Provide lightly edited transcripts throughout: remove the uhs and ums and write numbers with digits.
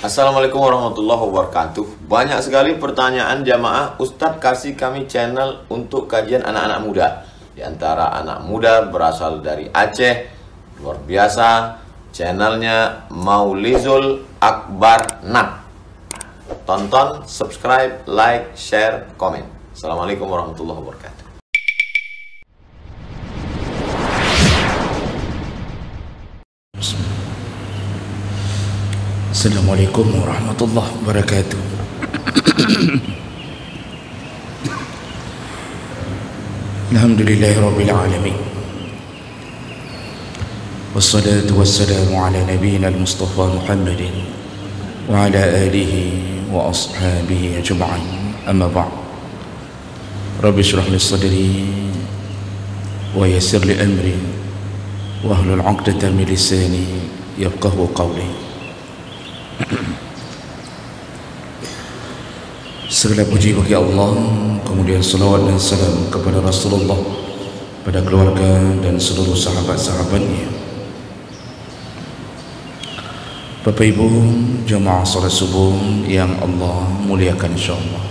Assalamualaikum warahmatullahi wabarakatuh. Banyak sekali pertanyaan jamaah, Ustadz kasih kami channel untuk kajian anak-anak muda. Di antara anak muda berasal dari Aceh, luar biasa, channelnya Maulizul Akbar Nak. Tonton, subscribe, like, share, komen. Assalamualaikum warahmatullahi wabarakatuh. Assalamualaikum warahmatullahi wabarakatuh. Alhamdulillahirabbil alamin. Wassalatu wassalamu ala nabiyyina al-Mustafa Muhammadin wa ala alihi wa ashabihi ajma'in. Amma ba'd. Rabbi shrah li sadri wa yassir li amri wa hlul 'uqdatam min lisani yafqahu qawli. Segala puji bagi Allah, kemudian salawat dan salam kepada Rasulullah, pada keluarga dan seluruh sahabat-sahabatnya. Bapak Ibu jemaah salat subuh yang Allah muliakan insyaallah.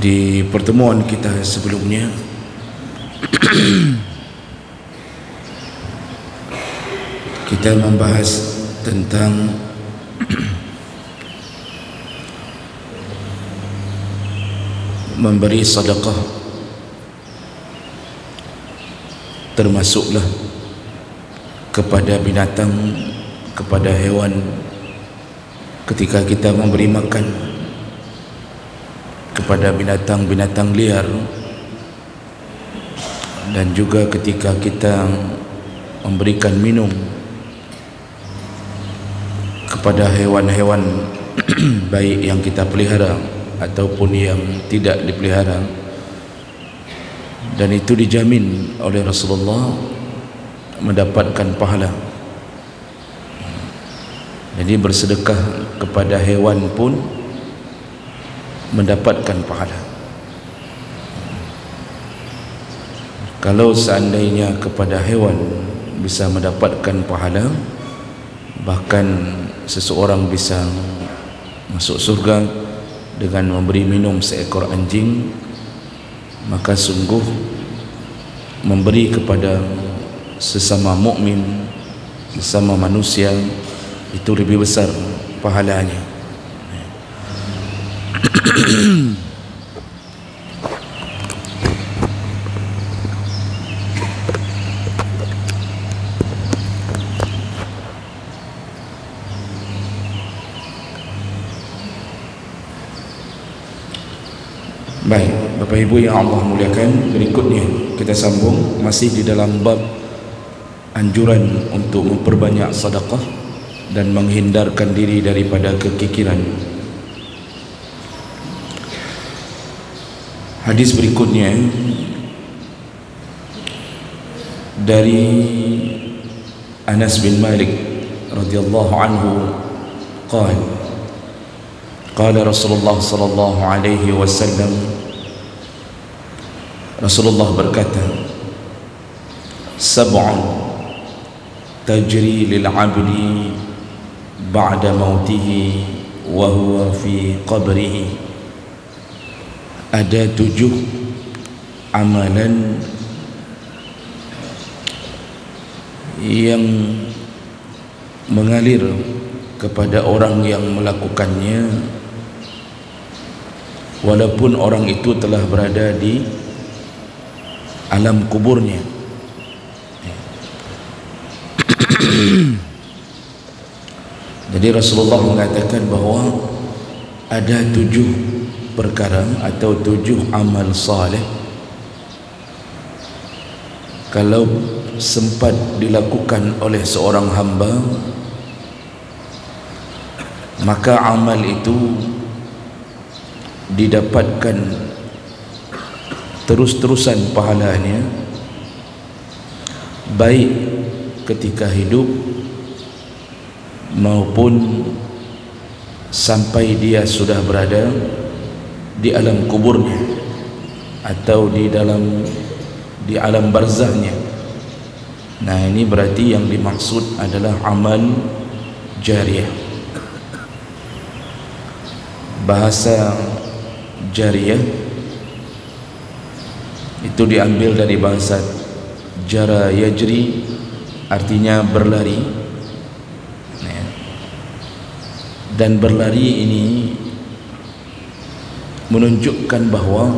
Di pertemuan kita sebelumnya kita membahas tentang memberi sedekah, termasuklah kepada binatang, kepada hewan. Ketika kita memberi makan kepada binatang-binatang liar, dan juga ketika kita memberikan minum kepada hewan-hewan baik yang kita pelihara ataupun yang tidak dipelihara, dan itu dijamin oleh Rasulullah mendapatkan pahala. Jadi bersedekah kepada hewan pun mendapatkan pahala. Kalau seandainya kepada hewan bisa mendapatkan pahala, bahkan seseorang bisa masuk surga dengan memberi minum seekor anjing, maka sungguh memberi kepada sesama mukmin, sesama manusia, itu lebih besar pahalanya. Baik, Bapak Ibu yang Allah muliakan, berikutnya kita sambung masih di dalam bab anjuran untuk memperbanyak sedekah dan menghindarkan diri daripada kekikiran. Hadis berikutnya dari Anas bin Malik radhiyallahu anhu qala qala Rasulullah sallallahu alaihi wasallam, Rasulullah berkata, sab'un tajri lil 'abdi ba'da mautihi wa huwa fi qabrihi. Ada 7 amalan yang mengalir kepada orang yang melakukannya walaupun orang itu telah berada di alam kuburnya. Jadi Rasulullah mengatakan bahawa ada 7 perkara atau 7 amal saleh kalau sempat dilakukan oleh seorang hamba, maka amal itu didapatkan terus-terusan pahalanya, baik ketika hidup maupun sampai dia sudah berada di alam kuburnya atau di alam barzahnya. Nah, ini berarti yang dimaksud adalah amal jariyah. Bahasa jariyah itu diambil dari bahasa jara yajri, artinya berlari. Dan berlari ini menunjukkan bahawa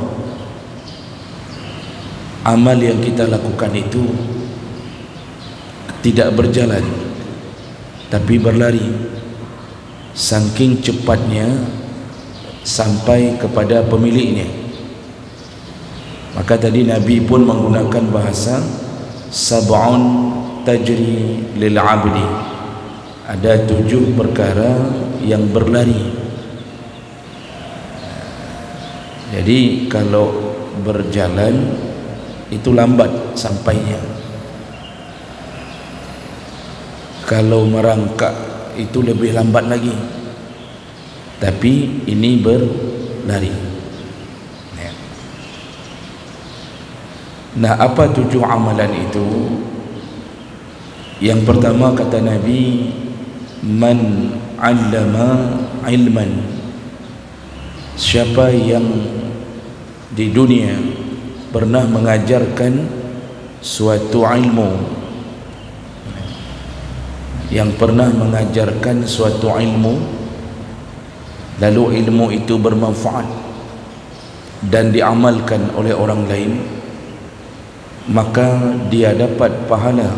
amal yang kita lakukan itu tidak berjalan tapi berlari, saking cepatnya sampai kepada pemiliknya. Maka tadi Nabi pun menggunakan bahasa sab'un tajri lil abdi, ada 7 perkara yang berlari. Jadi kalau berjalan itu lambat sampainya, kalau merangkak itu lebih lambat lagi, tapi ini berlari. Nah, apa 7 amalan itu? Yang pertama kata Nabi, man 'allama ilman, siapa yang di dunia pernah mengajarkan suatu ilmu, yang pernah mengajarkan suatu ilmu, lalu ilmu itu bermanfaat dan diamalkan oleh orang lain, maka dia dapat pahala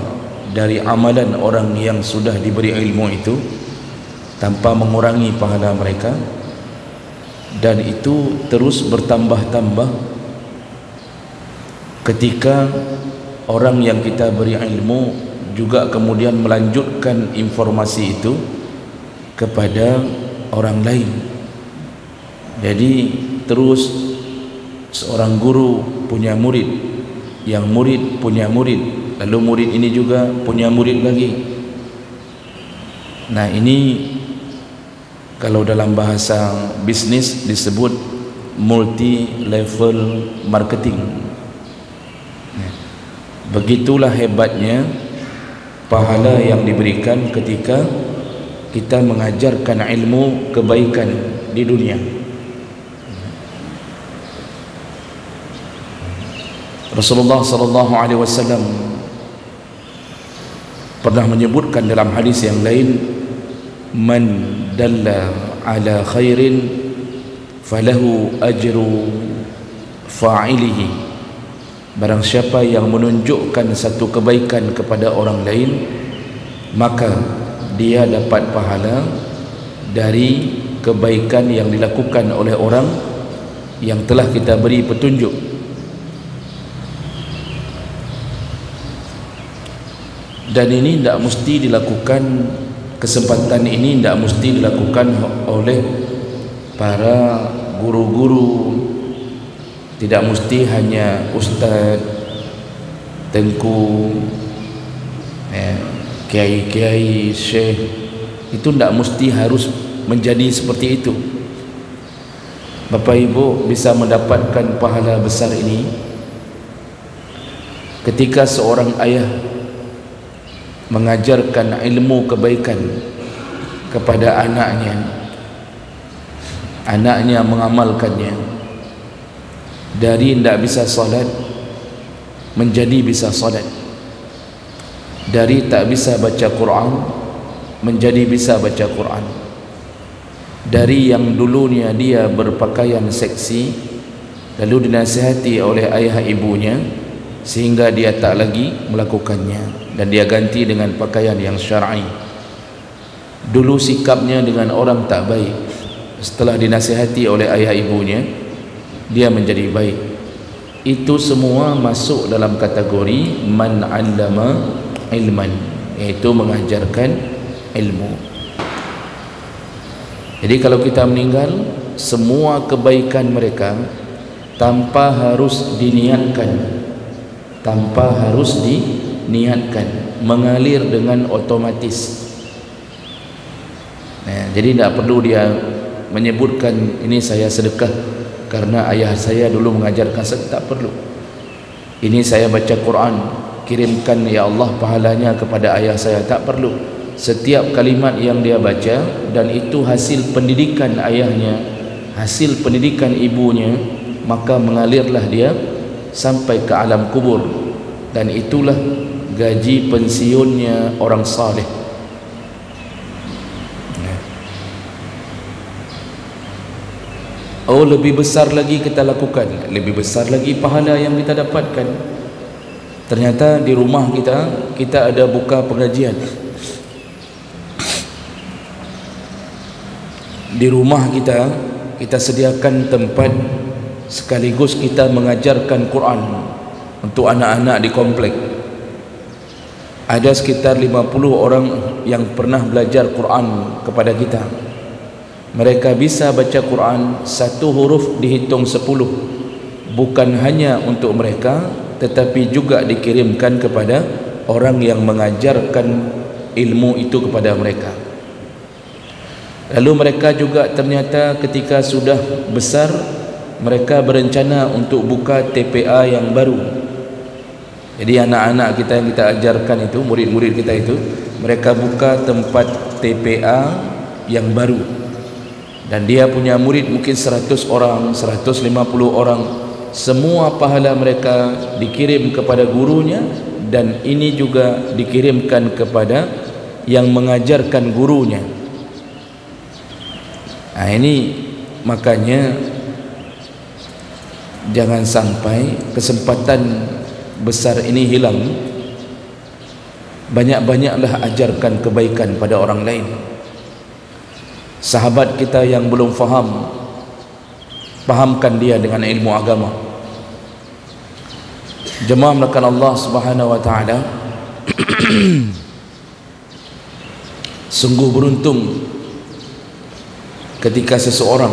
dari amalan orang yang sudah diberi ilmu itu tanpa mengurangi pahala mereka, dan itu terus bertambah-tambah ketika orang yang kita beri ilmu juga kemudian melanjutkan informasi itu kepada orang lain. Jadi terus seorang guru punya murid, yang murid punya murid, lalu murid ini juga punya murid lagi. Nah, ini kalau dalam bahasa bisnis disebut multi level marketing. Begitulah hebatnya pahala yang diberikan ketika kita mengajarkan ilmu kebaikan di dunia. Rasulullah sallallahu alaihi wasallam pernah menyebutkan dalam hadis yang lain, man dalla ala khairin falahu ajru fa'ilihi, barang siapa yang menunjukkan satu kebaikan kepada orang lain, maka dia dapat pahala dari kebaikan yang dilakukan oleh orang yang telah kita beri petunjuk. Dan ini tidak mesti dilakukan, kesempatan ini tidak mesti dilakukan oleh para guru-guru, tidak mesti hanya ustaz, tengku, kiai-kiai, syekh, itu tidak mesti harus menjadi seperti itu. Bapak Ibu bisa mendapatkan pahala besar ini ketika seorang ayah mengajarkan ilmu kebaikan kepada anaknya, anaknya mengamalkannya, dari tidak bisa salat menjadi bisa salat, dari tak bisa baca Quran menjadi bisa baca Quran, dari yang dulunya dia berpakaian seksi lalu dinasihati oleh ayah ibunya sehingga dia tak lagi melakukannya dan dia ganti dengan pakaian yang syar'i. Dulu sikapnya dengan orang tak baik, setelah dinasihati oleh ayah ibunya dia menjadi baik. Itu semua masuk dalam kategori man 'allama ilman, yaitu mengajarkan ilmu. Jadi kalau kita meninggal, semua kebaikan mereka tanpa harus diniatkan, mengalir dengan otomatis. Jadi tidak perlu dia menyebutkan ini saya sedekah karena ayah saya dulu mengajarkan saya, tak perlu. Ini saya baca Quran, kirimkan ya Allah pahalanya kepada ayah saya. Tak perlu. Setiap kalimat yang dia baca dan itu hasil pendidikan ayahnya, hasil pendidikan ibunya, maka mengalirlah dia sampai ke alam kubur, dan itulah gaji pensiunnya orang saleh. Oh, lebih besar lagi kita lakukan, lebih besar lagi pahala yang kita dapatkan. Ternyata di rumah kita ada buka pengajian. Di rumah kita sediakan tempat sekaligus kita mengajarkan Quran untuk anak-anak di komplek. Ada sekitar 50 orang yang pernah belajar Quran kepada kita. Mereka bisa baca Quran, satu huruf dihitung 10. Bukan hanya untuk mereka, tetapi juga dikirimkan kepada orang yang mengajarkan ilmu itu kepada mereka. Lalu mereka juga ternyata ketika sudah besar, mereka berencana untuk buka TPA yang baru. Jadi anak-anak kita yang kita ajarkan itu, murid-murid kita itu, mereka buka tempat TPA yang baru. Dan dia punya murid mungkin 100 orang, 150 orang. Semua pahala mereka dikirim kepada gurunya, dan ini juga dikirimkan kepada yang mengajarkan gurunya. Nah, ini makanya jangan sampai kesempatan besar ini hilang. Banyak-banyaklah ajarkan kebaikan pada orang lain. Sahabat kita yang belum faham, fahamkan dia dengan ilmu agama. Jemaah melakukan Allah Subhanahu wa taala. Sungguh beruntung ketika seseorang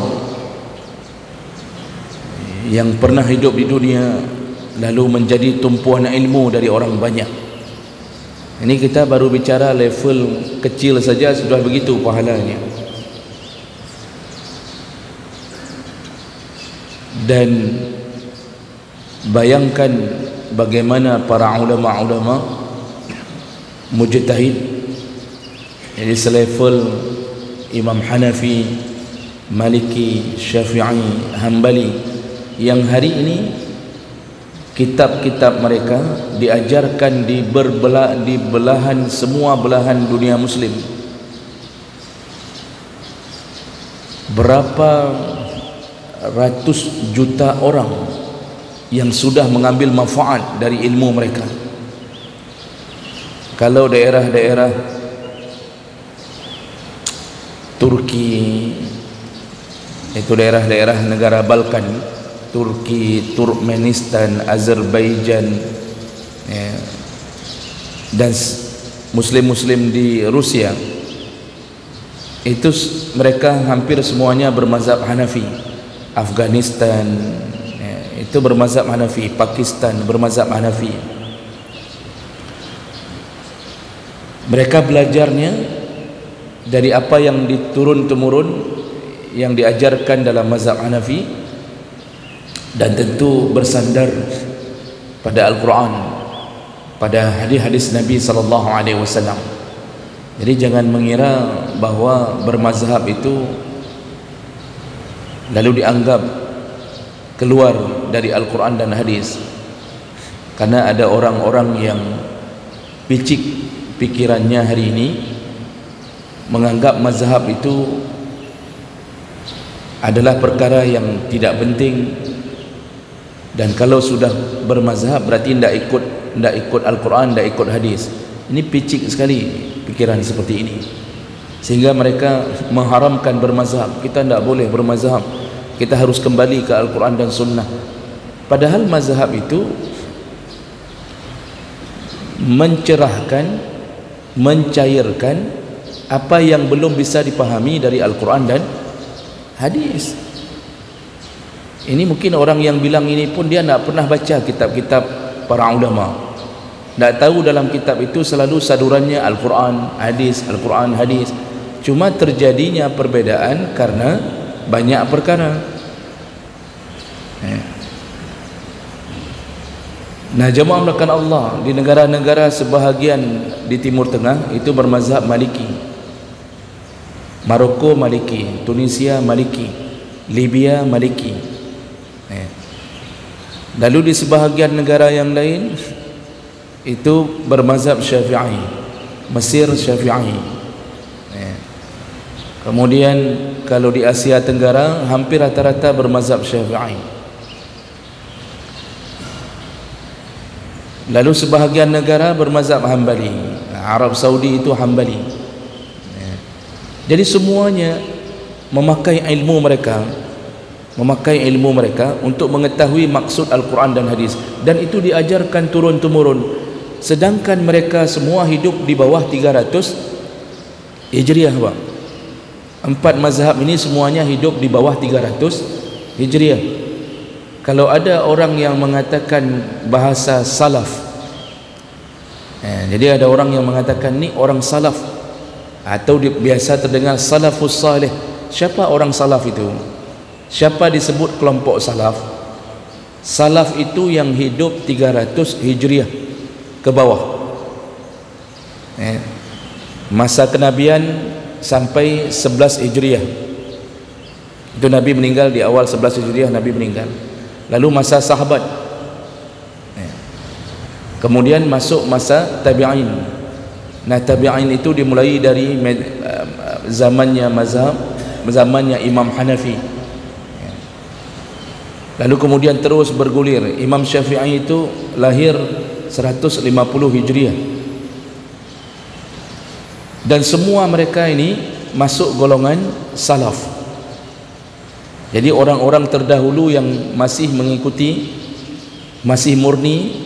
yang pernah hidup di dunia lalu menjadi tumpuan ilmu dari orang banyak. Ini kita baru bicara level kecil saja sudah begitu pahalanya. Dan bayangkan bagaimana para ulama-ulama mujtahid, jadi selevel Imam Hanafi, Maliki, Syafi'i, Hambali, yang hari ini kitab-kitab mereka diajarkan di belahan semua belahan dunia muslim. Berapa ratus juta orang yang sudah mengambil manfaat dari ilmu mereka. Kalau daerah-daerah Turki, itu daerah-daerah negara Balkan, Turki, Turkmenistan, Azerbaijan, ya, dan muslim-muslim di Rusia, itu mereka hampir semuanya bermazhab Hanafi. Afghanistan, ya, itu bermazhab Hanafi. Pakistan bermazhab Hanafi. Mereka belajarnya dari apa yang diturun-temurun, yang diajarkan dalam mazhab Hanafi, dan tentu bersandar pada Al-Quran, pada hadis-hadis Nabi SAW. Jadi jangan mengira bahwa bermazhab itu lalu dianggap keluar dari Al-Quran dan hadis. Karena ada orang-orang yang picik pikirannya hari ini, menganggap mazhab itu adalah perkara yang tidak penting, dan kalau sudah bermazhab berarti tidak ikut Al-Quran, tidak ikut hadis. Ini picik sekali pikiran seperti ini, sehingga mereka mengharamkan bermazhab. Kita tidak boleh bermazhab, kita harus kembali ke Al-Quran dan Sunnah. Padahal mazhab itu mencerahkan, mencairkan apa yang belum bisa dipahami dari Al-Quran dan hadis. Ini mungkin orang yang bilang ini pun dia tidak pernah baca kitab-kitab para ulama, tidak tahu dalam kitab itu selalu sadurannya Al-Quran, hadis, Al-Quran, hadis. Cuma terjadinya perbedaan karena banyak perkara. Nah, jemaah melakukan Allah, di negara-negara sebahagian di Timur Tengah itu bermazhab Maliki. Maroko Maliki, Tunisia Maliki, Libya Maliki. Lalu di sebahagian negara yang lain itu bermazhab Syafi'i, Mesir Syafi'i. Kemudian kalau di Asia Tenggara hampir rata-rata bermazhab Syafi'i. Lalu sebahagian negara bermazhab Hambali. Arab Saudi itu Hambali. Jadi semuanya memakai ilmu mereka untuk mengetahui maksud Al-Quran dan hadis, dan itu diajarkan turun-temurun. Sedangkan mereka semua hidup di bawah 300 Hijriah, Pak. 4 mazhab ini semuanya hidup di bawah 300 Hijriah. Kalau ada orang yang mengatakan bahasa salaf, jadi ada orang yang mengatakan ni orang salaf, atau biasa terdengar salafus salih. Siapa orang salaf itu? Siapa disebut kelompok salaf? Salaf itu yang hidup 300 Hijriah ke bawah, masa kenabian sampai 11 Hijriah. Itu Nabi meninggal di awal 11 Hijriah, Nabi meninggal. Lalu masa sahabat, kemudian masuk masa tabi'in. Nah, tabi'in itu dimulai dari zamannya Imam Hanafi, lalu kemudian terus bergulir. Imam Syafi'i itu lahir 150 Hijriah, dan semua mereka ini masuk golongan salaf. Jadi orang-orang terdahulu yang masih murni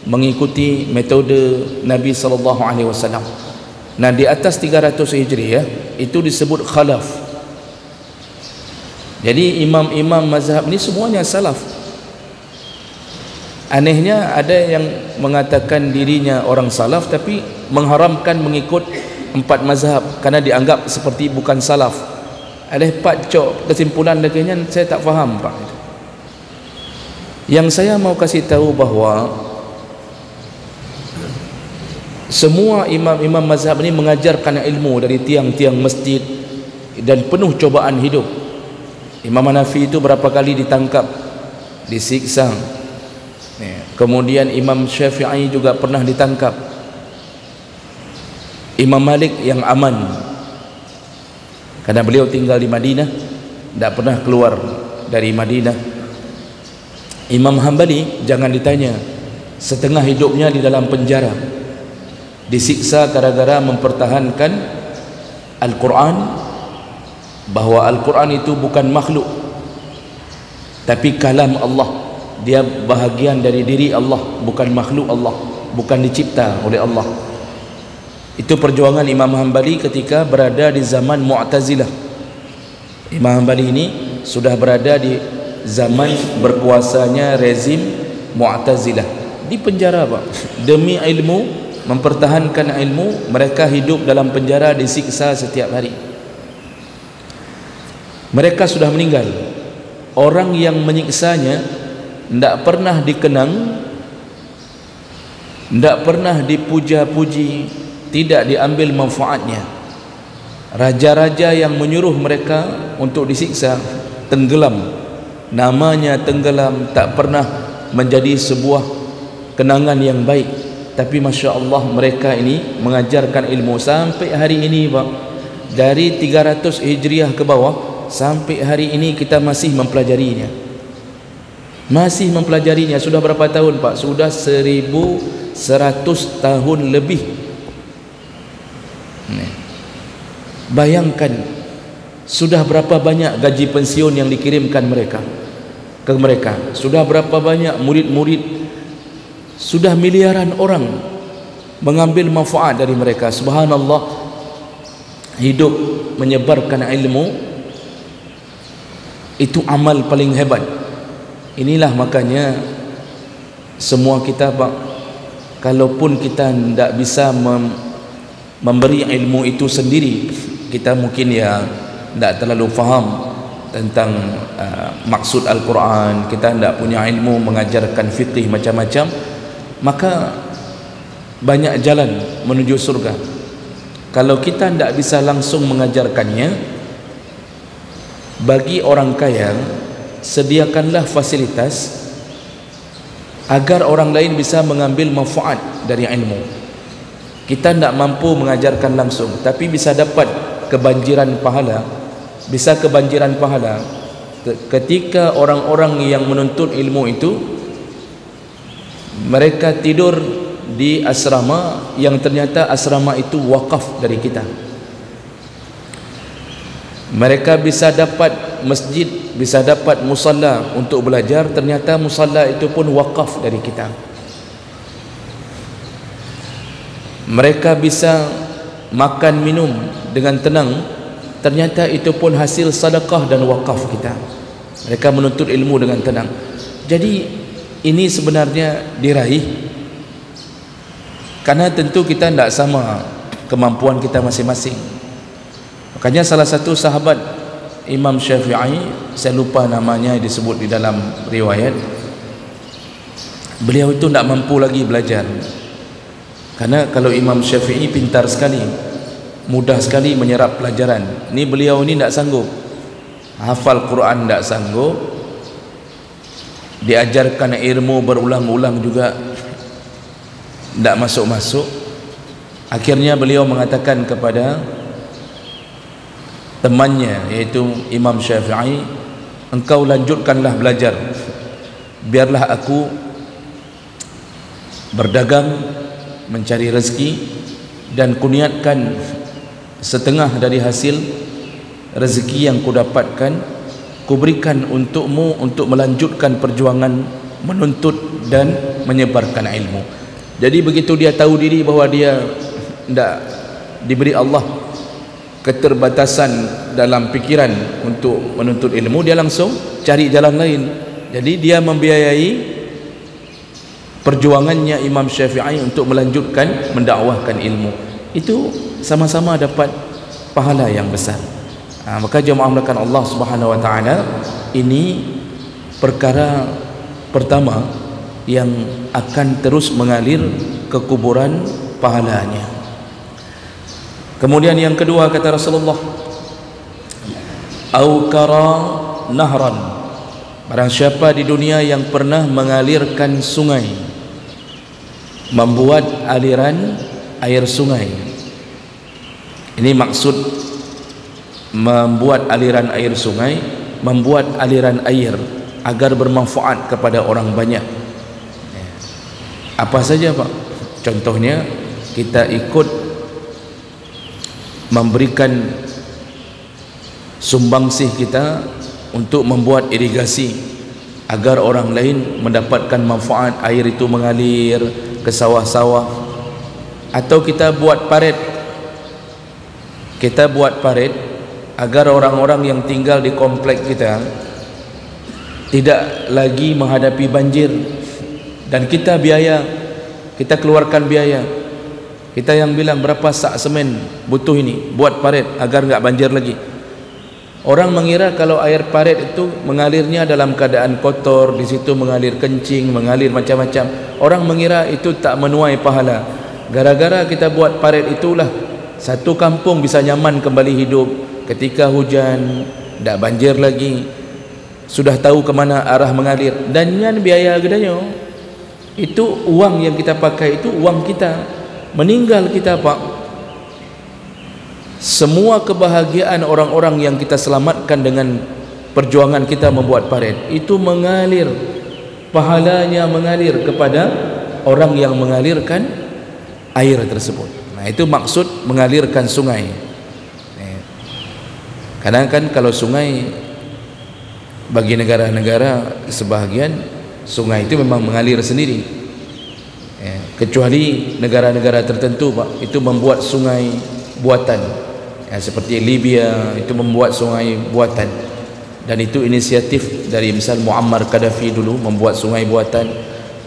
mengikuti metode Nabi SAW. Nah, di atas 300 Hijriah itu disebut khalaf. Jadi imam-imam mazhab ini semuanya salaf. Anehnya ada yang mengatakan dirinya orang salaf tapi mengharamkan mengikut 4 mazhab karena dianggap seperti bukan salaf. Ada 4 kesimpulan lagi-nya saya tak faham, Pak. Yang saya mau kasih tahu bahawa semua imam-imam mazhab ini mengajarkan ilmu dari tiang-tiang masjid dan penuh cobaan hidup. Imam Hanafi itu berapa kali ditangkap, disiksa. Kemudian Imam Syafi'i juga pernah ditangkap. Imam Malik yang aman karena beliau tinggal di Madinah, tidak pernah keluar dari Madinah. Imam Hambali jangan ditanya, setengah hidupnya di dalam penjara, disiksa gara-gara mempertahankan Al-Quran, bahwa Al-Quran itu bukan makhluk tapi kalam Allah. Dia bahagian dari diri Allah, bukan makhluk Allah, bukan dicipta oleh Allah. Itu perjuangan Imam Hambali ketika berada di zaman Mu'tazilah. Imam Hambali ini sudah berada di zaman berkuasanya rezim Mu'tazilah, di penjara, Pak. Demi ilmu, mempertahankan ilmu, mereka hidup dalam penjara, disiksa setiap hari. Mereka sudah meninggal. Orang yang menyiksanya tidak pernah dikenang, tidak pernah dipuja-puji, tidak diambil manfaatnya. Raja-raja yang menyuruh mereka untuk disiksa tenggelam, namanya tenggelam, tak pernah menjadi sebuah kenangan yang baik. Tapi Masya Allah, mereka ini mengajarkan ilmu sampai hari ini, Pak. Dari 300 Hijriah ke bawah sampai hari ini kita masih mempelajarinya. Sudah berapa tahun, Pak? Sudah 1100 tahun lebih. Bayangkan sudah berapa banyak gaji pensiun yang dikirimkan ke mereka, sudah berapa banyak murid-murid, sudah miliaran orang mengambil manfaat dari mereka. Subhanallah, hidup menyebarkan ilmu itu amal paling hebat. Inilah makanya semua kita, Pak, kalaupun kita tidak bisa memberi ilmu itu sendiri, kita mungkin ya tidak terlalu faham tentang maksud Al-Quran, kita tidak punya ilmu mengajarkan fiqh macam-macam, maka banyak jalan menuju surga. Kalau kita tidak bisa langsung mengajarkannya, bagi orang kaya sediakanlah fasilitas agar orang lain bisa mengambil manfaat dari ilmu. Kita tidak mampu mengajarkan langsung, tapi bisa dapat kebanjiran pahala. Bisa kebanjiran pahala ketika orang-orang yang menuntut ilmu itu mereka tidur di asrama yang ternyata asrama itu wakaf dari kita. Mereka bisa dapat masjid, bisa dapat musalla untuk belajar, ternyata musalla itu pun wakaf dari kita. Mereka bisa makan minum dengan tenang, ternyata itu pun hasil sedekah dan wakaf kita. Mereka menuntut ilmu dengan tenang. Jadi ini sebenarnya diraih karena tentu kita tidak sama kemampuan kita masing-masing. Makanya salah satu sahabat Imam Syafi'i, saya lupa namanya, disebut di dalam riwayat, beliau itu tidak mampu lagi belajar. Karena kalau Imam Syafi'i pintar sekali, mudah sekali menyerap pelajaran. Ini beliau ini tidak sanggup, hafal Quran tidak sanggup, diajarkan ilmu berulang-ulang juga tidak masuk-masuk. Akhirnya beliau mengatakan kepada temannya, yaitu Imam Syafi'i, engkau lanjutkanlah belajar, biarlah aku berdagang mencari rezeki, dan kuniatkan setengah dari hasil rezeki yang kudapatkan kuberikan untukmu untuk melanjutkan perjuangan menuntut dan menyebarkan ilmu. Jadi begitu dia tahu diri bahawa dia tidak diberi Allah keterbatasan dalam pikiran untuk menuntut ilmu, dia langsung cari jalan lain. Jadi dia membiayai perjuangannya Imam Syafi'i untuk melanjutkan mendakwahkan ilmu. Itu sama-sama dapat pahala yang besar. Maka jemaah melakukan Allah Subhanahu wa taala, ini perkara pertama yang akan terus mengalir ke kuburan pahalanya. Kemudian yang kedua, kata Rasulullah, aukara nahran, barang siapa di dunia yang pernah mengalirkan sungai, membuat aliran air sungai. Ini maksud membuat aliran air sungai, membuat aliran air agar bermanfaat kepada orang banyak. Apa saja Pak? Contohnya kita ikut memberikan sumbangsih kita untuk membuat irigasi agar orang lain mendapatkan manfaat, air itu mengalir ke sawah-sawah. Atau kita buat parit, agar orang-orang yang tinggal di komplek kita tidak lagi menghadapi banjir, dan kita keluarkan biaya. Kita yang bilang berapa sak semen butuh ini, buat parit agar enggak banjir lagi. Orang mengira kalau air parit itu mengalirnya dalam keadaan kotor, di situ mengalir kencing, mengalir macam-macam. Orang mengira itu tak menuai pahala. Gara-gara kita buat parit itulah satu kampung bisa nyaman kembali hidup. Ketika hujan, tak banjir lagi, sudah tahu kemana arah mengalir. Dan dengan biaya gedanya, itu uang yang kita pakai, itu uang kita. Meninggal kita Pak, semua kebahagiaan orang-orang yang kita selamatkan dengan perjuangan kita membuat parit, itu mengalir, pahalanya mengalir kepada orang yang mengalirkan air tersebut. Nah, itu maksud mengalirkan sungai. Kadang kan kalau sungai, bagi negara-negara sebahagian, sungai itu memang mengalir sendiri. Kecuali negara-negara tertentu Pak, itu membuat sungai buatan. Seperti Libya, itu membuat sungai buatan. Dan itu inisiatif dari misal Muammar Gaddafi dulu, membuat sungai buatan.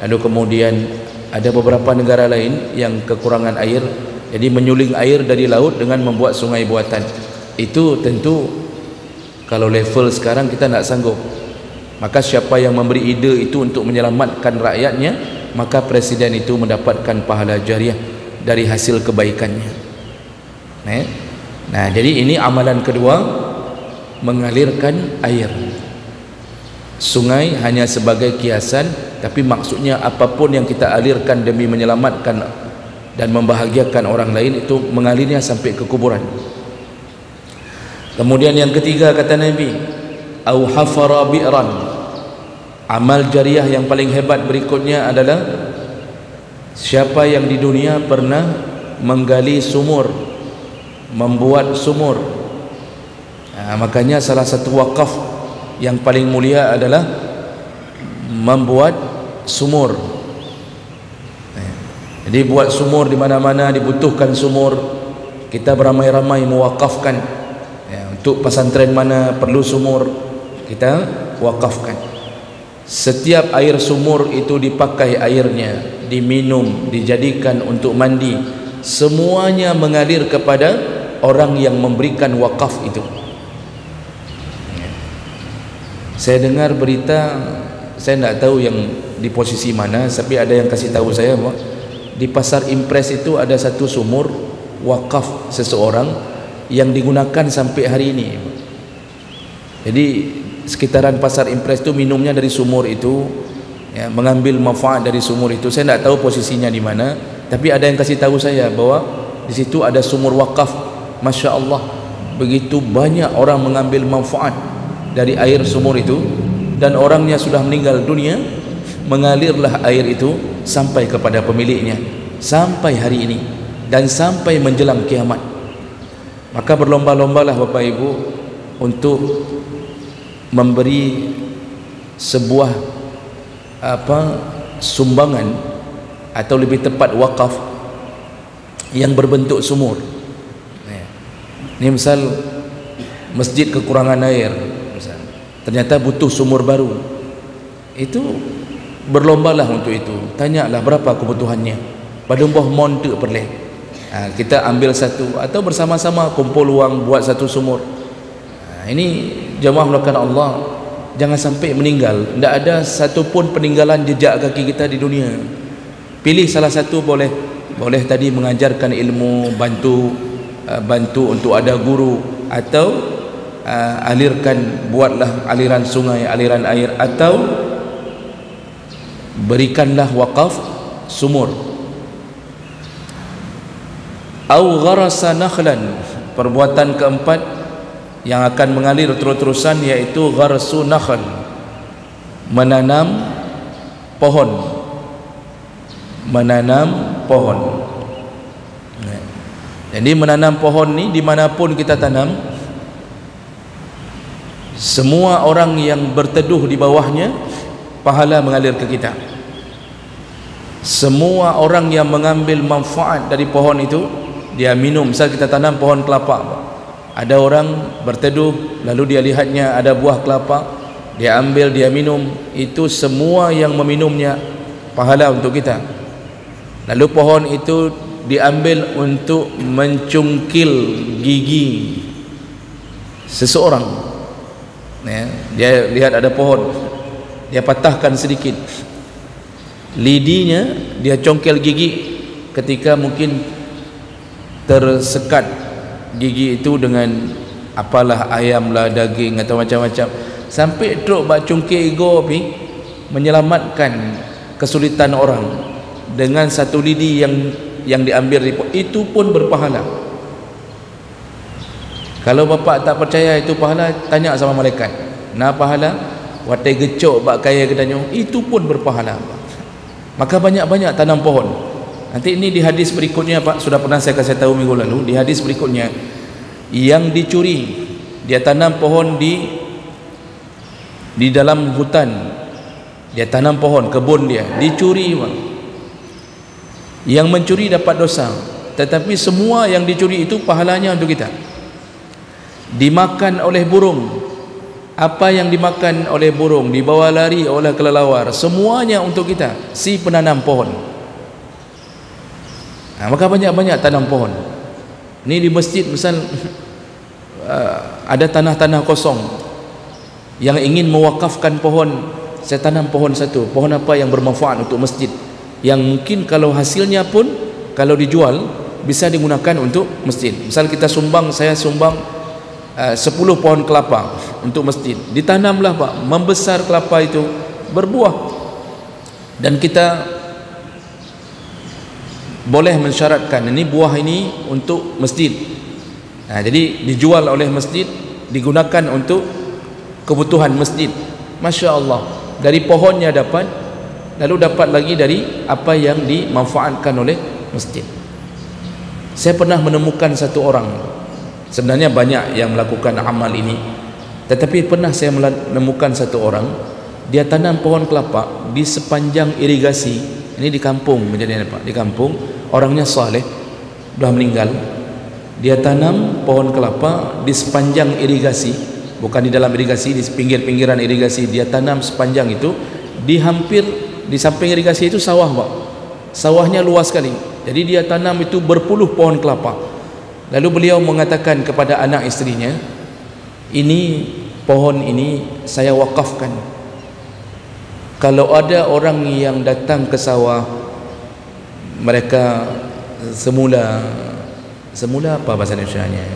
Lalu kemudian ada beberapa negara lain yang kekurangan air, jadi menyuling air dari laut dengan membuat sungai buatan. Itu tentu kalau level sekarang kita tidak sanggup. Maka siapa yang memberi ide itu untuk menyelamatkan rakyatnya, maka presiden itu mendapatkan pahala jariah dari hasil kebaikannya. Nah, jadi ini amalan kedua, mengalirkan air. Sungai hanya sebagai kiasan, tapi maksudnya apapun yang kita alirkan demi menyelamatkan dan membahagiakan orang lain, itu mengalirnya sampai ke kuburan. Kemudian yang ketiga kata Nabi, au hafara bi'ran. Amal jariah yang paling hebat berikutnya adalah siapa yang di dunia pernah menggali sumur, membuat sumur. Makanya salah satu wakaf yang paling mulia adalah membuat sumur. Jadi buat sumur di mana-mana dibutuhkan sumur, kita beramai-ramai mewakafkan. Untuk pesantren mana perlu sumur, kita wakafkan. Setiap air sumur itu dipakai airnya, diminum, dijadikan untuk mandi, semuanya mengalir kepada orang yang memberikan wakaf itu. Saya dengar berita, saya tidak tahu yang di posisi mana, tapi ada yang kasih tahu saya bahwa di Pasar Impres itu ada satu sumur wakaf seseorang yang digunakan sampai hari ini. Jadi sekitaran Pasar Impres itu minumnya dari sumur itu, ya, mengambil manfaat dari sumur itu. Saya tidak tahu posisinya di mana, tapi ada yang kasih tahu saya bahwa di situ ada sumur wakaf. Masya Allah, begitu banyak orang mengambil manfaat dari air sumur itu, dan orangnya sudah meninggal dunia, mengalirlah air itu sampai kepada pemiliknya sampai hari ini dan sampai menjelang kiamat. Maka berlomba-lombalah Bapak Ibu untuk memberi sebuah sumbangan, atau lebih tepat wakaf yang berbentuk sumur. Ini misal masjid kekurangan air, misal, ternyata butuh sumur baru, itu berlombalah untuk itu. Tanyalah berapa kebutuhannya, pada mbah monte perleh. Kita ambil satu, atau bersama-sama kumpul uang buat satu sumur. Ini jemaah melakukan Allah, jangan sampai meninggal. Tidak ada satu pun peninggalan jejak kaki kita di dunia. Pilih salah satu, boleh tadi mengajarkan ilmu, bantu untuk ada guru, atau alirkan, buatlah aliran sungai, aliran air, atau berikanlah wakaf sumur. Au gharasa nakhlan. Perbuatan keempat yang akan mengalir terus-terusan yaitu gharsu nakhl, menanam pohon. Jadi menanam pohon ni dimanapun kita tanam, semua orang yang berteduh di bawahnya pahala mengalir ke kita. Semua orang yang mengambil manfaat dari pohon itu, dia minum. Misal kita tanam pohon kelapa, ada orang berteduh, lalu dia lihatnya ada buah kelapa, dia ambil, dia minum, itu semua yang meminumnya pahala untuk kita. Lalu pohon itu diambil untuk mencungkil gigi seseorang, ya, dia lihat ada pohon, dia patahkan sedikit lidinya, dia congkel gigi, ketika mungkin tersekat gigi itu dengan apalah, ayam lah, daging atau macam-macam, sampai truk bak cungkil ego api, menyelamatkan kesulitan orang dengan satu lidi yang diambil itu pun berpahala. Kalau bapak tak percaya itu pahala, tanya sama malaikat. Nah pahala watai gecok bak kaya kedanyo, itu pun berpahala. Maka banyak-banyak tanam pohon. Nanti ini di hadis berikutnya Pak, sudah pernah saya kasih tahu minggu lalu. Di hadis berikutnya, yang dicuri, dia tanam pohon di dalam hutan, dia tanam pohon, kebun dia, dicuri Pak. Yang mencuri dapat dosa, tetapi semua yang dicuri itu pahalanya untuk kita. Dimakan oleh burung, apa yang dimakan oleh burung, dibawa lari oleh kelelawar, semuanya untuk kita, si penanam pohon. Maka banyak-banyak tanam pohon. Ini di masjid misal ada tanah-tanah kosong yang ingin mewakafkan pohon, saya tanam pohon satu. Pohon apa yang bermanfaat untuk masjid? yang mungkin kalau hasilnya pun kalau dijual bisa digunakan untuk masjid. Misal kita sumbang, saya sumbang 10 pohon kelapa untuk masjid, ditanamlah Pak, membesar kelapa itu, berbuah, dan kita boleh mensyaratkan ini buah ini untuk masjid. Jadi dijual oleh masjid, digunakan untuk kebutuhan masjid. Masya Allah, dari pohonnya dapat, lalu dapat lagi dari apa yang dimanfaatkan oleh masjid. Saya pernah menemukan satu orang, sebenarnya banyak yang melakukan amal ini, tetapi pernah saya menemukan satu orang, dia tanam pohon kelapa di sepanjang irigasi. Ini di kampung, menjadi apa? Di kampung, orangnya saleh, sudah meninggal. Dia tanam pohon kelapa di sepanjang irigasi, bukan di dalam irigasi, di pinggir-pinggiran irigasi. Dia tanam sepanjang itu, di samping irigasi itu sawah Pak. Sawahnya luas sekali. Jadi dia tanam itu berpuluh pohon kelapa. Lalu beliau mengatakan kepada anak istrinya, ini pohon ini saya wakafkan. Kalau ada orang yang datang ke sawah, mereka semula apa bahasa Indonesianya,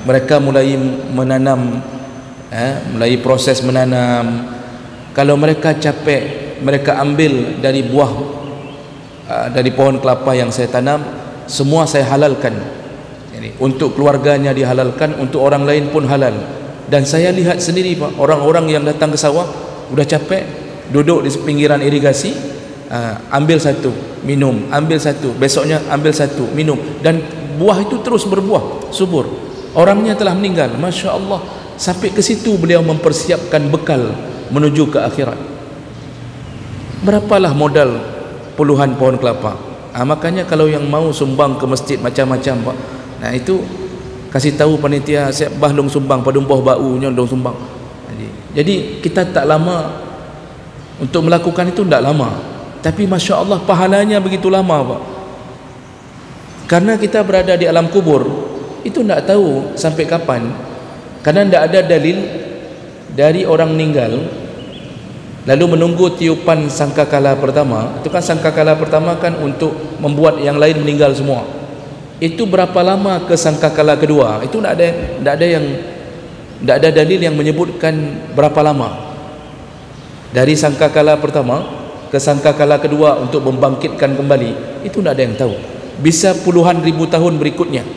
mereka mulai menanam, mulai proses menanam. Kalau mereka capek, mereka ambil dari buah, dari pohon kelapa yang saya tanam, semua saya halalkan. Jadi, untuk keluarganya dihalalkan, untuk orang lain pun halal. Dan saya lihat sendiri Pak, orang-orang yang datang ke sawah udah capek, duduk di pinggiran irigasi, ambil satu, minum, ambil satu, besoknya ambil satu, minum, dan buah itu terus berbuah subur. Orangnya telah meninggal, Masya Allah. Sampai ke situ beliau mempersiapkan bekal menuju ke akhirat. Berapalah modal puluhan pohon kelapa. Makanya kalau yang mau sumbang ke masjid macam-macam Pak, nah itu kasih tahu panitia, saya bahlung sumbang padumpah baunya dong sumbang. Jadi kita tak lama untuk melakukan itu, tak lama, tapi Masya Allah pahalanya begitu lama Pak. Karena kita berada di alam kubur, itu tak tahu sampai kapan, karena tak ada dalil dari orang meninggal lalu menunggu tiupan sangkakala pertama. Itu kan sangkakala pertama kan untuk membuat yang lain meninggal semua. Itu berapa lama ke sangkakala kedua? Itu tak ada dalil yang menyebutkan berapa lama. Dari sangkakala pertama ke sangkakala kedua untuk membangkitkan kembali, itu tak ada yang tahu. Bisa puluhan ribu tahun berikutnya.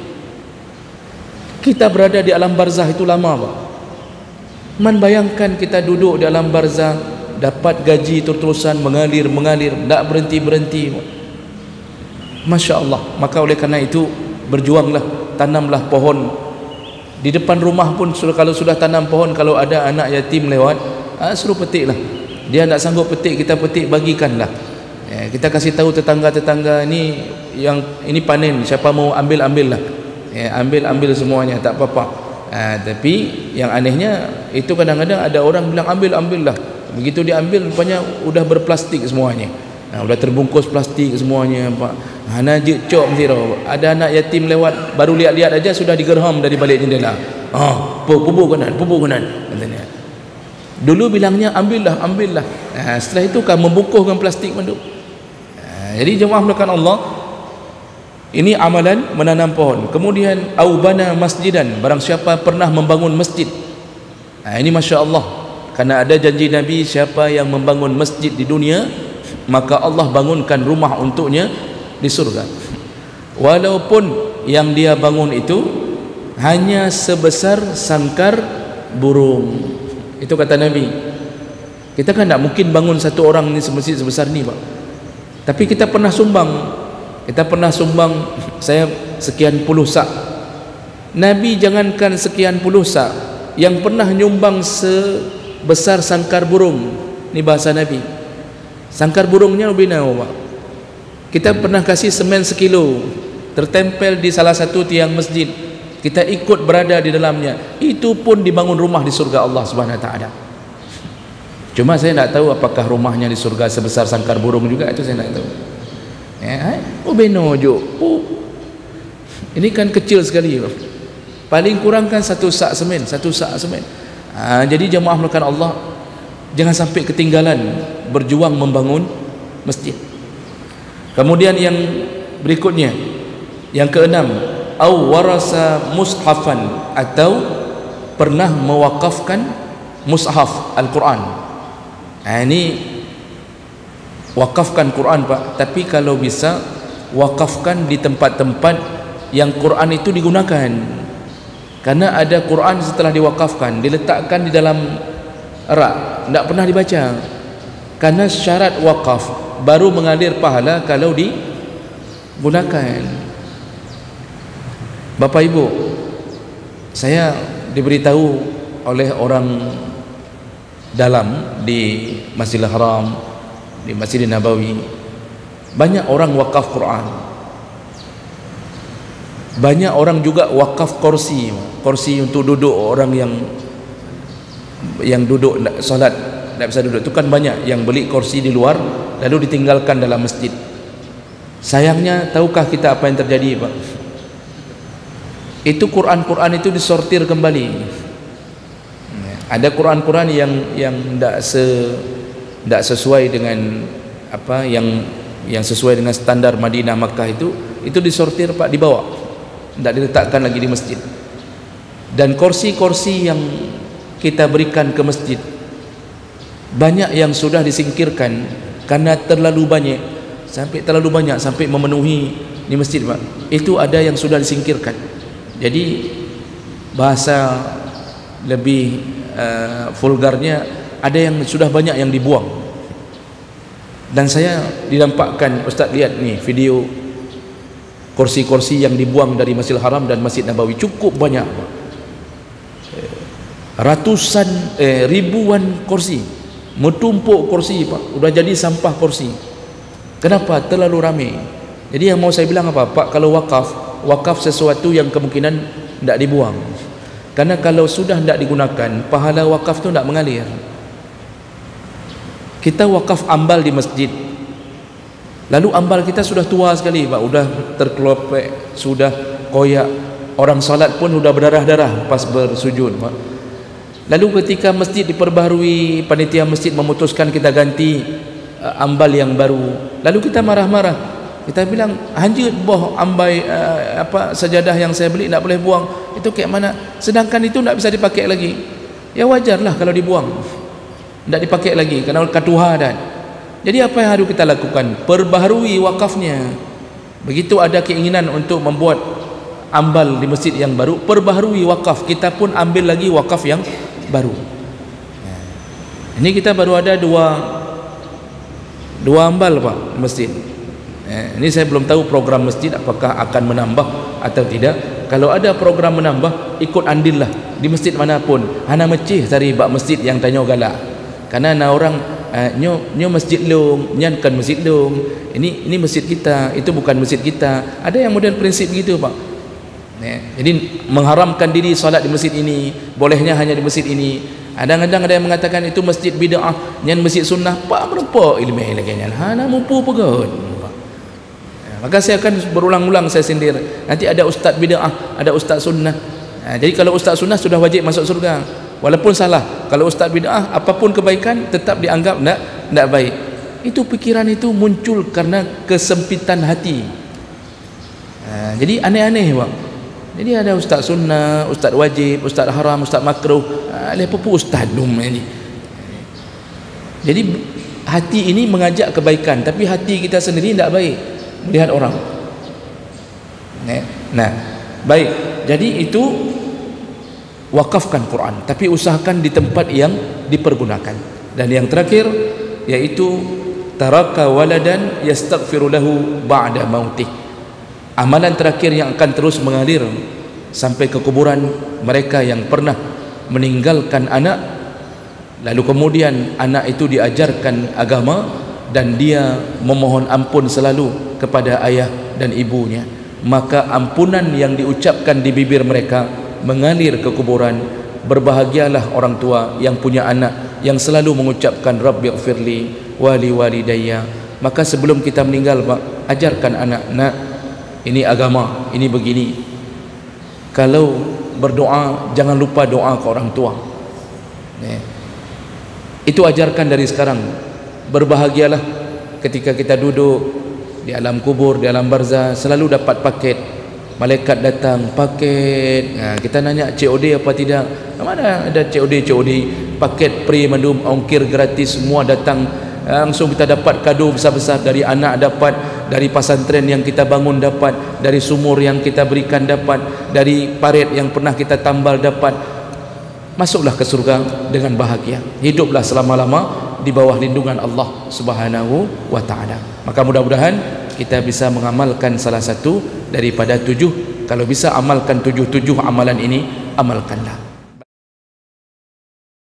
Kita berada di alam barzah itu lama Pak. Man bayangkan kita duduk di alam barzah, dapat gaji terus-terusan mengalir, tak berhenti-berhenti. Masya Allah. Maka oleh karena itu berjuanglah, tanamlah pohon di depan rumah pun. Kalau sudah tanam pohon, kalau ada anak yatim lewat, suruh petiklah. Dia tak sanggup petik, kita petik, bagikanlah. Kita kasih tahu tetangga-tetangga, ini yang ini panen, siapa mau ambil-ambillah. Ambil semuanya, tak apa-apa. Tapi yang anehnya itu kadang-kadang ada orang bilang ambil-ambillah. Begitu diambil rupanya udah berplastik semuanya. Udah terbungkus plastik semuanya Pak. Najib cok mesti tahu. Ada anak yatim lewat, baru lihat-lihat aja sudah digerham dari balik jendela. Pupuk kanan katanya. Dulu bilangnya ambillah. Setelah itu kan membukuhkan plastik manduk. Jadi jemaah melakukan Allah, ini amalan menanam pohon. Kemudian aubana masjidan, barang siapa pernah membangun masjid. Ini Masya Allah, karena ada janji Nabi, siapa yang membangun masjid di dunia, maka Allah bangunkan rumah untuknya di surga. Walaupun yang dia bangun itu hanya sebesar sangkar burung. Itu kata Nabi. Kita kan tak mungkin bangun satu orang ni masjid sebesar ni Pak. Tapi kita pernah sumbang. Saya sekian puluh sak. Nabi jangankan sekian puluh sak, yang pernah nyumbang sebesar sangkar burung. Ini bahasa Nabi. Sangkar burungnya bina Pak. Kita pernah kasih semen 1 kilo, tertempel di salah satu tiang masjid. Kita ikut berada di dalamnya. Itu pun dibangun rumah di surga Allah Subhanahu Wa Taala. Cuma saya tak tahu apakah rumahnya di surga sebesar sangkar burung juga, itu saya tak tahu. Beno jo. Ini kan kecil sekali. Paling kurang kan satu sak semen. Jadi jemaah melakukan Allah, jangan sampai ketinggalan berjuang membangun masjid. Kemudian yang berikutnya, yang keenam, au warasa mushafan, atau pernah mewakafkan mushaf Al-Quran. Ini wakafkan Quran Pak, tapi kalau bisa wakafkan di tempat-tempat yang Quran itu digunakan. Karena ada Quran setelah diwakafkan diletakkan di dalam rak, tidak pernah dibaca. Karena syarat wakaf baru mengalir pahala kalau digunakan. Bapak Ibu, saya diberitahu oleh orang dalam di Masjidil Haram, di Masjidil Nabawi, banyak orang wakaf Quran, banyak orang juga wakaf kursi untuk duduk. Orang yang duduk solat tidak bisa duduk, itu kan banyak yang beli kursi di luar lalu ditinggalkan dalam masjid. Sayangnya, tahukah kita apa yang terjadi Pak? Itu Quran itu disortir kembali. Ada Quran yang tidak sesuai dengan apa yang sesuai dengan standar Madinah Makkah, itu disortir Pak, dibawa, tidak diletakkan lagi di masjid. Dan kursi-kursi yang kita berikan ke masjid banyak yang sudah disingkirkan karena terlalu banyak sampai memenuhi di masjid Pak. Itu ada yang sudah disingkirkan. Jadi bahasa lebih vulgarnya, ada yang sudah banyak yang dibuang. Dan saya didampakkan, Ustaz lihat nih video kursi-kursi yang dibuang dari Masjidil Haram dan Masjid Nabawi, cukup banyak Pak. Ratusan ribuan kursi, metumpuk kursi Pak, udah jadi sampah kursi. Kenapa? Terlalu ramai. Jadi yang mau saya bilang apa Pak, kalau wakaf sesuatu yang kemungkinan tidak dibuang. Karena kalau sudah tidak digunakan, pahala wakaf itu tidak mengalir. Kita wakaf ambal di masjid, lalu ambal kita sudah tua sekali Pak, sudah terkelepek, sudah koyak, orang salat pun sudah berdarah-darah pas bersujud Pak. Lalu ketika masjid diperbaharui, panitia masjid memutuskan kita ganti ambal yang baru, lalu kita marah-marah, kita bilang hanjut boh ambai sajadah yang saya beli tidak boleh buang. Itu kayak mana? Sedangkan itu tidak bisa dipakai lagi. Ya wajarlah kalau dibuang, tidak dipakai lagi karena ketuhanan. Jadi apa yang harus kita lakukan? Perbaharui wakafnya. Begitu ada keinginan untuk membuat ambal di masjid yang baru, perbaharui wakaf, kita pun ambil lagi wakaf yang baru. Ini kita baru ada dua ambal Pak di masjid. Ini saya belum tahu program masjid apakah akan menambah atau tidak. Kalau ada program menambah, ikut andillah di masjid manapun. Hana mecih cari bak masjid yang tanya galak. Karena na orang nyo masjid long, nyan kan masjid long. Ini masjid kita, itu bukan masjid kita. Ada yang model prinsip begitu Pak. Jadi mengharamkan diri solat di masjid ini, bolehnya hanya di masjid ini. Kadang-kadang ada yang mengatakan itu masjid bid'ah, nyan masjid sunnah. Pak berapa ilmu lagi nyan? Hana mampu pegot. Maka saya akan berulang-ulang saya sindir. Nanti ada ustaz bid'ah, ada ustaz sunnah. Jadi kalau ustaz sunnah sudah wajib masuk surga, walaupun salah. Kalau ustaz bid'ah, apapun kebaikan tetap dianggap tidak baik. Itu pikiran itu muncul karena kesempitan hati. Jadi aneh-aneh Pak. Jadi ada ustaz sunnah, ustaz wajib, ustaz haram, ustaz makruh. Apa ustaz dum ini. Jadi hati ini mengajak kebaikan, tapi hati kita sendiri tidak baik melihat orang. Nah, baik. Jadi itu wakafkan Quran, tapi usahakan di tempat yang dipergunakan. Dan yang terakhir yaitu taraka waladan yastaghfiru lahu ba'da mautih. Amalan terakhir yang akan terus mengalir sampai ke kuburan mereka yang pernah meninggalkan anak, lalu kemudian anak itu diajarkan agama dan dia memohon ampun selalu kepada ayah dan ibunya, maka ampunan yang diucapkan di bibir mereka mengalir ke kuburan. Berbahagialah orang tua yang punya anak yang selalu mengucapkan Rabbighfirli wali walidayya. Maka sebelum kita meninggal Pak, ajarkan anak, nak, ini agama, ini begini. Kalau berdoa jangan lupa doa ke orang tua. Itu ajarkan dari sekarang. Berbahagialah ketika kita duduk di alam kubur, di alam barzah, selalu dapat paket. Malaikat datang paket. Kita nanya COD apa tidak? Mana ada COD paket free mandum ongkir gratis semua datang. Langsung kita dapat kado besar-besar, dari anak dapat, dari pesantren yang kita bangun dapat, dari sumur yang kita berikan dapat, dari parit yang pernah kita tambal dapat. Masuklah ke surga dengan bahagia, hiduplah selama-lama di bawah lindungan Allah Subhanahu wa ta'ala. Maka mudah-mudahan kita bisa mengamalkan salah satu daripada 7. Kalau bisa amalkan 7 amalan ini, amalkanlah.